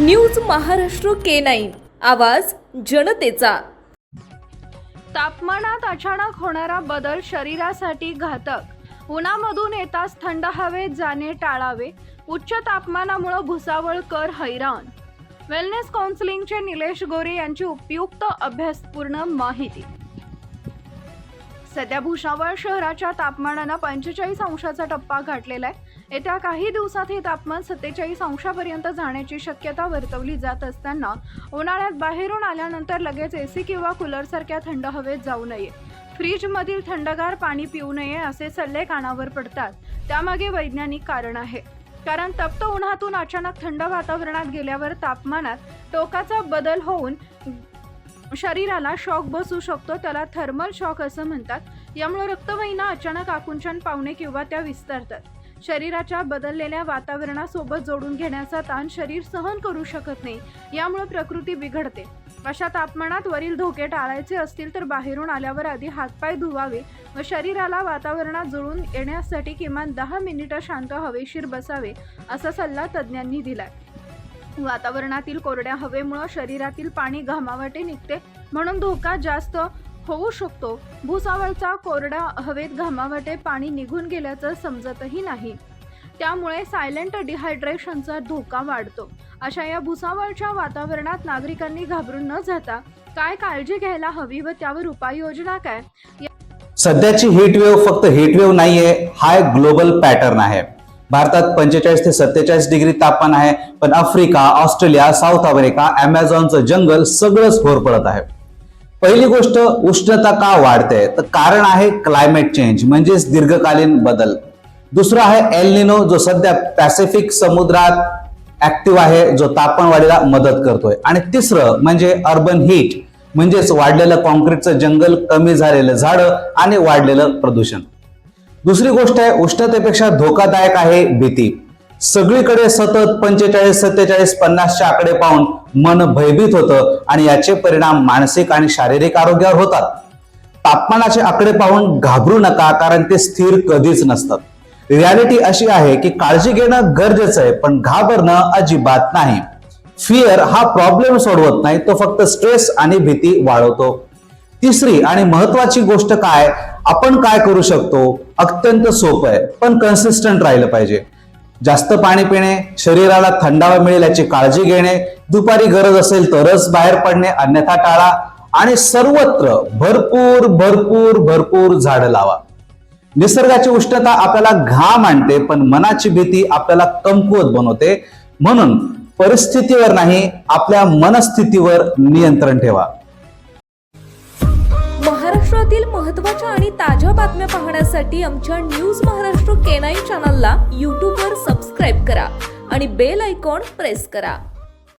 News Maharashtra K9 आवाज जनतेचा। तापमानात अचानक होणारा बदल शरीरासाठी घातक। उन्हामधून येताच थंड हवेत जाणे टाळावे। उच्च तापमानामुळे भुसावळ कर हैराण। वेलनेस काउन्सिलिंगचे निलेश गोरे यांची उपयुक्त अभ्यासपूर्ण माहिती। सध्या भुसावळ शहराच्या तापमानाने 45 अंशाचा टप्पा गाठलेला आहे। येत्या काही दिवसात हे तापमान 47 अंशापर्यंत जाण्याची शक्यता वर्तवली जात असताना उन्हाळ्यात बाहेरून आल्यानंतर लगेच एसी किंवा कूलर सारख्या थंड हवेत जाऊ नये, फ्रीज मधील थंडगार पाणी पिऊ नये असे सल्ले कानावर पडतात। त्यामागे वैज्ञानिक कारण आहे। कारण तप्त उन्हातून अचानक थंड वातावरणात गेल्यावर तापमानात टोकाचा बदल होऊन शरीराला शॉक बसू शकतो, त्याला थर्मल शॉक असं म्हणतात। यामुळे रक्तवाहिन्या अचानक आकुंचन पावणे किंवा त्या विस्तारतात। शरीराच्या बदललेल्या वातावरणासोबत जोडून घेण्याचा ताण शरीर सहन करू शकत नाही, यामुळे प्रकृती बिघडते। अशा तापमानात वरील धोके टाळायचे असतील तर बाहेरून आल्यावर आधी हातपाय धुवावे व शरीराला वातावरणात जुळून येण्यासाठी किमान 10 मिनिटे शांत हवेशीर बसावे असा सल्ला तज्ज्ञांनी दिलाय। वातावरणातील कोरड्या हवेमुळे शरीरातील पाणी घामावाटे निघते, म्हणून धोका जास्त होऊ शकतो। भुसावळचा कोरड्या हवेत घामावाटे पाणी निघून गेल्याचं समजतही नाही, त्यामुळे सायलेंट डिहायड्रेशनचा धोका वाढतो। अशा या भुसावळच्या वातावरणात नागरिकांनी घाबरून न जाता काय काळजी घ्यायला हवी व त्यावर उपाययोजना काय? सध्याची हीट वेव्ह फक्त हीट वेव्ह नाहीये, हा एक ग्लोबल पॅटर्न आहे। भारतात 45 ते 47 डिग्री तापमान आहे, पण आफ्रिका, ऑस्ट्रेलिया, साऊथ अमेरिका, अमेझॉनचं जंगल सगळंच होरपळत आहे। पहिली गोष्ट, उष्णता का वाढते तर कारण आहे क्लायमेट चेंज म्हणजेच दीर्घकालीन बदल। दुसरा आहे एल निनो, जो सध्या पॅसिफिक समुद्रात ऍक्टिव्ह आहे, जो तापमान वाढीला मदत करतोय। आणि तिसरं म्हणजे अर्बन हीट म्हणजेच वाढलेलं कॉन्क्रीटचं जंगल, कमी झालेलं झाडं आणि वाढलेलं प्रदूषण। दुसरी गोष्ट आहे उष्णतेपेक्षा धोकादायक आहे भीती। सगळीकडे सतत 45, 47, 50चे आकडे पाहून मन भयभीत होतं आणि याचे परिणाम मानसिक आणि शारीरिक आरोग्यावर होतात। तापमानाचे आकडे पाहून घाबरू नका, कारण ते स्थिर कधीच नसतात। रियालिटी अशी आहे की काळजी घेणं गरजेचं आहे, पण घाबरणं अजिबात नाही। फिअर हा प्रॉब्लेम सोडवत नाही, तो फक्त स्ट्रेस आणि भीती वाढवतो। तिसरी आणि महत्वाची गोष्ट काय, आपण काय करू शकतो? अत्यंत सोपं आहे, पण कन्सिस्टंट राहिलं पाहिजे। जास्त पाणी पिणे, शरीराला थंडावा मिळेल याची काळजी घेणे, दुपारी गरज असेल तरच बाहेर पडणे, अन्यथा टाळा आणि सर्वत्र भरपूर भरपूर भरपूर झाडं लावा। निसर्गाची उष्णता आपल्याला घाम आणते, पण मनाची भीती आपल्याला कमकुवत बनवते। म्हणून परिस्थितीवर नाही, आपल्या मनस्थितीवर नियंत्रण ठेवा। महाराष्ट्रातील महत्त्वाच्या आणि ताज्या बातम्या पाहण्यासाठी आमच्या न्यूज महाराष्ट्र K9 चॅनलला YouTube वर सबस्क्राईब करा आणि बेल आयकॉन प्रेस करा।